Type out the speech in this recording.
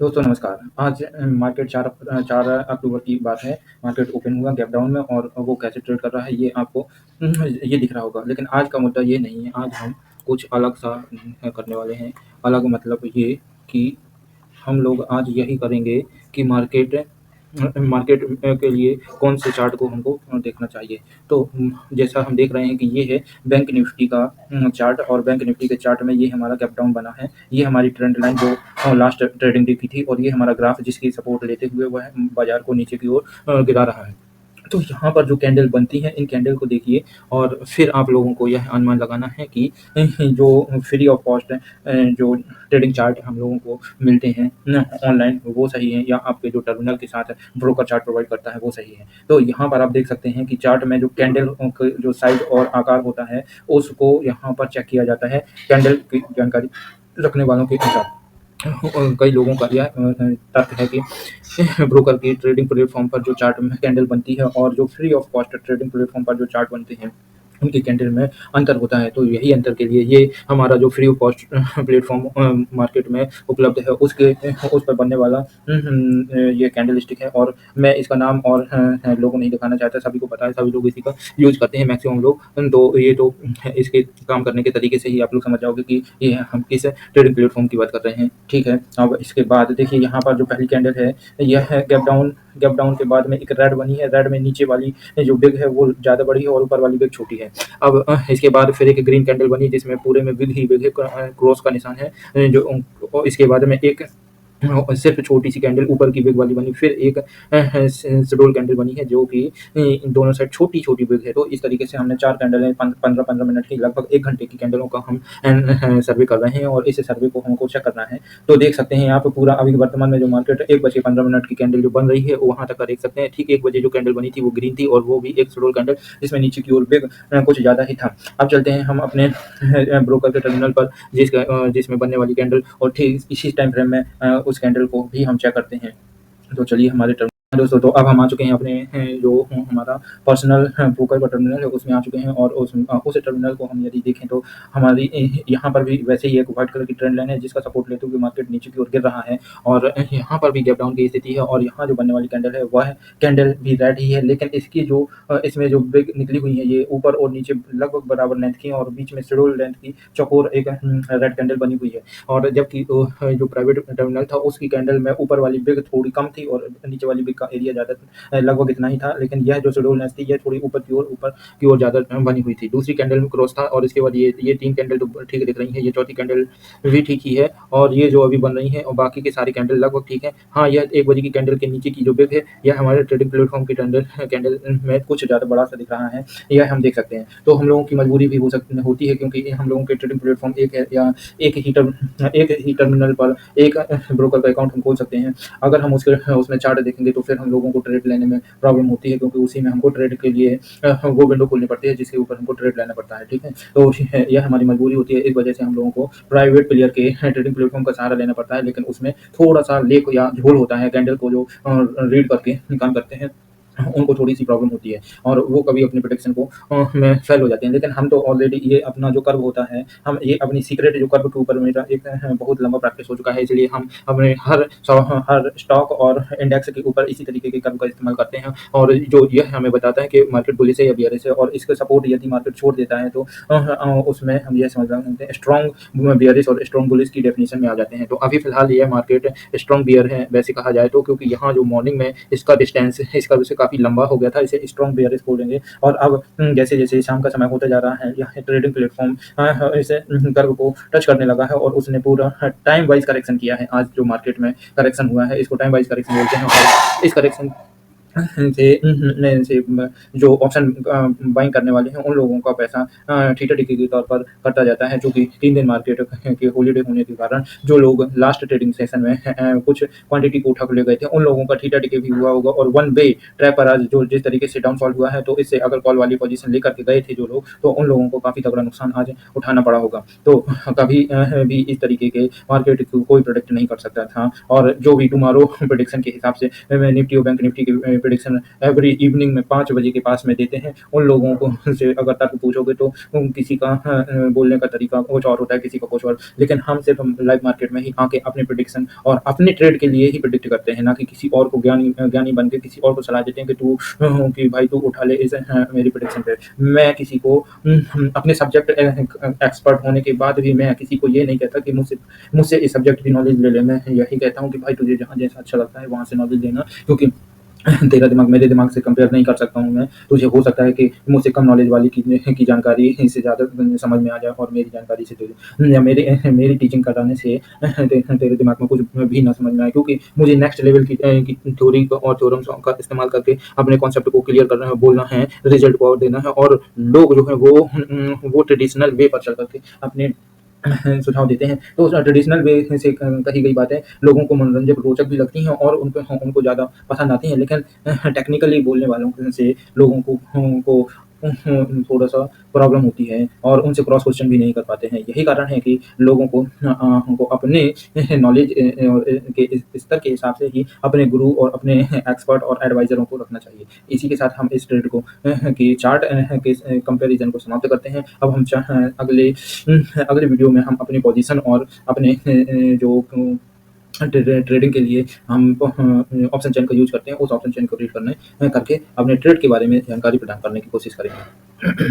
दोस्तों नमस्कार। आज मार्केट 4 अक्टूबर की बात है। मार्केट ओपन हुआ गैप डाउन में और वो कैसे ट्रेड कर रहा है ये आपको ये दिख रहा होगा। लेकिन आज का मुद्दा ये नहीं है, आज हम कुछ अलग-सा करने वाले हैं। अलग मतलब ये कि हम लोग आज यही करेंगे कि मार्केट के लिए कौन से चार्ट को हमको देखना चाहिए। तो जैसा हम देख रहे हैं कि ये है बैंक निफ्टी का चार्ट, और बैंक निफ्टी के चार्ट में ये हमारा गैप डाउन बना है। ये हमारी ट्रेंड लाइन जो लास्ट ट्रेडिंग डे की थी, और ये हमारा ग्राफ जिसकी सपोर्ट लेते हुए वह बाजार को नीचे की ओर गिरा रहा है। तो यहाँ पर जो कैंडल बनती है, इन कैंडल को देखिए, और फिर आप लोगों को यह अनुमान लगाना है कि जो फ्री ऑफ कॉस्ट जो ट्रेडिंग चार्ट हम लोगों को मिलते हैं ऑनलाइन, वो सही है या आपके जो टर्मिनल के साथ ब्रोकर चार्ट प्रोवाइड करता है वो सही है। तो यहाँ पर आप देख सकते हैं कि चार्ट में जो कैंडल जो साइज और आकार होता है, उसको यहाँ पर चेक किया जाता है कैंडल की जानकारी रखने वालों के अनुसार। कई लोगों का यह तर्क है कि ब्रोकर की ट्रेडिंग प्लेटफॉर्म पर जो चार्ट में कैंडल बनती है और जो free of cost trading platform पर जो चार्ट बनते हैं, उनकी कैंडल में अंतर होता है। तो यही अंतर के लिए ये हमारा जो free of cost platform market में उपलब्ध है, उसके उस पर बनने वाला ये कैंडल स्टिक है। और मैं इसका नाम और लोगों को नहीं दिखाना चाहता, सभी को पता है, सभी लोग इसी का यूज करते हैं मैक्सिमम लोग। तो ये तो इसके काम करने के तरीके से ही आप लोग समझ जाओगे कि ये हम किस ट्रेडिंग प्लेटफॉर्म की बात कर रहे हैं। ठीक है, अब इसके बाद देखिए यहाँ पर जो पहली कैंडल है, यह है गैप डाउन के बाद में एक रेड बनी है। रेड में नीचे वाली जो बिग है वो ज़्यादा बड़ी है और ऊपर वाली बिग छोटी है। अब इसके बाद फिर एक ग्रीन कैंडल बनी जिसमें पूरे में बिग ही बिग है, क्रॉस का निशान है। और इसके बाद में एक सिर्फ छोटी सी कैंडल ऊपर की बिग वाली बनी, फिर एक शेडोल कैंडल बनी है जो कि दोनों साइड छोटी छोटी बिग है। तो इस तरीके से हमने 4 कैंडल 15-15 मिनट की, लगभग 1 घंटे की कैंडलों का हम सर्वे कर रहे हैं, और इस सर्वे को हमको चेक करना है। तो देख सकते हैं यहाँ पे पूरा अभी वर्तमान में जो मार्केट 1 बजे 15 मिनट की कैंडल जो बन रही है वहाँ तक का देख सकते हैं। ठीक 1 बजे जो कैंडल बनी थी वो ग्रीन थी, और वो भी एक शेडोल कैंडल जिसमें नीचे की ओर बिग कुछ ज़्यादा ही था। अब चलते हैं हम अपने ब्रोकर के टर्मिनल पर, जिसमें बनने वाली कैंडल, और ठीक इसी टाइम फ्रेम में उस कैंडल को भी हम चेक करते हैं। तो चलिए हमारे टर्मिनल दोस्तों, तो अब हम आ चुके हैं अपने जो हमारा पर्सनल ब्रोकर का टर्मिनल है उसमें आ चुके हैं। और उस टर्मिनल को हम यदि देखें तो हमारी यहाँ पर भी वैसे ही एक व्हाइट कलर की ट्रेंड लाइन है जिसका सपोर्ट लेते हुए मार्केट नीचे की ओर गिर रहा है, और यहाँ पर भी गैप डाउन की स्थिति है। और यहाँ जो बनने वाली कैंडल है वह कैंडल भी रेड ही है, लेकिन इसकी जो इसमें जो ब्रेक निकली हुई है ये ऊपर और नीचे लगभग बराबर लेंथ की, और बीच में शेडोल लेंथ की चौकोर एक रेड कैंडल बनी हुई है। और जबकि जो प्राइवेट टर्मिनल था उसकी कैंडल में ऊपर वाली बिग थोड़ी कम थी और नीचे वाली बिग का एरिया ज़्यादा लगभग इतना ही था, लेकिन यह जो शेडोल लेंथ थी यह थोड़ी ऊपर की ओर ज़्यादा बनी हुई थी। दूसरी कैंडल में क्रॉस था, और इसके बाद ये 3 कैंडल तो ठीक दिख रही है, ये चौथी कैंडल भी ठीक ही है, और ये जो अभी बन रही है और बाकी के सारी कैंडल लगभग ठीक है। हाँ, यह 1 बजे की कैंडल के नीचे की जो बिग है यह हमारे ट्रेडिंग प्लेटफॉर्म की कैंडल में कुछ ज़्यादा बड़ा सा दिख रहा है, यह हम देख सकते हैं। तो हम लोगों की मजबूरी भी होती है, क्योंकि हम लोगों के ट्रेडिंग प्लेटफॉर्म एक है, या एक ही टर्मिनल पर एक ब्रोकर का अकाउंट हम खोल सकते हैं। अगर हम उसमें चार्ट देखेंगे तो फिर हम लोगों को ट्रेड लेने में प्रॉब्लम होती है, क्योंकि उसी में हमको ट्रेड के लिए वो विंडो खोलनी पड़ती है जिसके ऊपर हमको ट्रेड लेना पड़ता है। ठीक है, तो यह हमारी मजबूरी होती है। इस वजह से हम लोगों को प्राइवेट प्लेयर के ट्रेडिंग प्लेटफॉर्म का सहारा लेना पड़ता है, लेकिन उसमें थोड़ा सा लेक या झोल होता है। कैंडल को जो रीड करके काम करते हैं उनको थोड़ी-सी प्रॉब्लम होती है, और वो कभी अपनी प्रेडिक्शन को में फेल हो जाते हैं। लेकिन हम तो ऑलरेडी ये अपना जो कर्व होता है, हम ये अपनी सीक्रेट जो कर्व के ऊपर मेरा एक बहुत लंबा प्रैक्टिस हो चुका है, इसलिए हम अपने हर स्टॉक और इंडेक्स के ऊपर इसी तरीके के कर्व का इस्तेमाल करते हैं। और जो यह हमें बताता है कि मार्केट बुलिश है या बियरिश है, और इसका सपोर्ट यदि मार्केट छोड़ देता है तो उसमें हम यह समझ सकते हैं स्ट्रॉन्ग बियरिश और स्ट्रॉन्ग बुलिश की डेफिनेशन में आ जाते हैं। तो अभी फिलहाल ये मार्केट स्ट्रॉन्ग बियर है वैसे कहा जाए तो, क्योंकि यहाँ जो मॉर्निंग में इसका डिस्टेंस इसका वैसे काफ़ी लंबा हो गया था, इसे स्ट्रॉन्ग बियरिश बोलेंगे। और अब जैसे-जैसे शाम का समय होता जा रहा है, यह ट्रेडिंग प्लेटफॉर्म इसे कर्व को टच करने लगा है, और उसने पूरा टाइम वाइज़ करेक्शन किया है। आज जो मार्केट में करेक्शन हुआ है इसको टाइम वाइज़ करेक्शन बोलते हैं, और इस करेक्शन से जो ऑप्शन बाइंग करने वाले हैं उन लोगों का पैसा थीटा टिके के तौर पर कटा जाता है, चूँकि 3 दिन मार्केट के हॉलिडे होने के कारण जो लोग लास्ट ट्रेडिंग सेशन में कुछ क्वांटिटी को उठा के ले गए थे उन लोगों का थीटा टिके भी हुआ होगा। और वन वे ट्रैक पर आज जो जिस तरीके से डाउनफॉल हुआ है, तो इससे अगर कॉल वाली पोजीशन लेकर के गए थे जो लोग, तो उन लोगों को काफ़ी तगड़ा नुकसान आज उठाना पड़ा होगा। तो कभी भी इस तरीके के मार्केट को कोई प्रेडिक्ट नहीं कर सकता था, और जो भी टुमारो प्रेडिक्शन के हिसाब से निफ्टी और बैंक निफ्टी के प्रेडिक्शन एवरी इवनिंग में 5 बजे के पास में देते हैं। उन लोगों को से अगर तर्क पूछोगे तो किसी का बोलने का तरीका कुछ और होता है, किसी का कुछ और। लेकिन हम सिर्फ़ लाइव मार्केट में ही आके अपने प्रेडिक्शन और अपने ट्रेड के लिए ही प्रेडिक्ट करते हैं, ना कि किसी और को ज्ञानी बन के किसी और को सलाह देते हैं कि कि भाई तू उठा ले इस मेरी प्रेडिक्शन पे। मैं किसी को अपने सब्जेक्ट एक्सपर्ट होने के बाद भी मैं किसी को ये नहीं कहता कि मुझसे मुझसे इस सब्जेक्ट की नॉलेज ले ले। मैं यही कहता हूँ कि भाई तुझे जहाँ जैसा अच्छा लगता है वहाँ से नॉलेज लेना, क्योंकि तेरा दिमाग मेरे दिमाग से कंपेयर नहीं कर सकता हूँ मैं। तुझे हो सकता है कि मुझसे कम नॉलेज वाली की जानकारी से ज़्यादा समझ में आ जाए, और मेरी जानकारी से तुझे या मेरी टीचिंग कराने से तेरे दिमाग में कुछ भी ना समझ में आए, क्योंकि मुझे नेक्स्ट लेवल की थ्योरी और थ्योरम्स का इस्तेमाल करके अपने कॉन्सेप्ट को क्लियर करना है, बोलना है, रिजल्ट को और देना है। और लोग जो है वो ट्रेडिशनल वे पर चल करके अपने सुझाव देते हैं। तो ट्रेडिशनल वे से कही गई बातें लोगों को मनोरंजक, रोचक भी लगती हैं और उनको ज़्यादा पसंद आती हैं। लेकिन टेक्निकली बोलने वालों से लोगों को थोड़ा-सा प्रॉब्लम होती है और उनसे क्रॉस क्वेश्चन भी नहीं कर पाते हैं। यही कारण है कि लोगों को अपने नॉलेज के इस स्तर के हिसाब से ही अपने गुरु और अपने एक्सपर्ट और एडवाइज़रों को रखना चाहिए। इसी के साथ हम इस ट्रेड को की चार्ट के कंपैरिज़न को समाप्त करते हैं। अब हम अगले वीडियो में हम अपनी पोजीशन और अपने जो ट्रेडिंग के लिए हम ऑप्शन चेन का यूज़ करते हैं, उस ऑप्शन चेन को रीड करके अपने ट्रेड के बारे में जानकारी प्रदान करने की कोशिश करेंगे।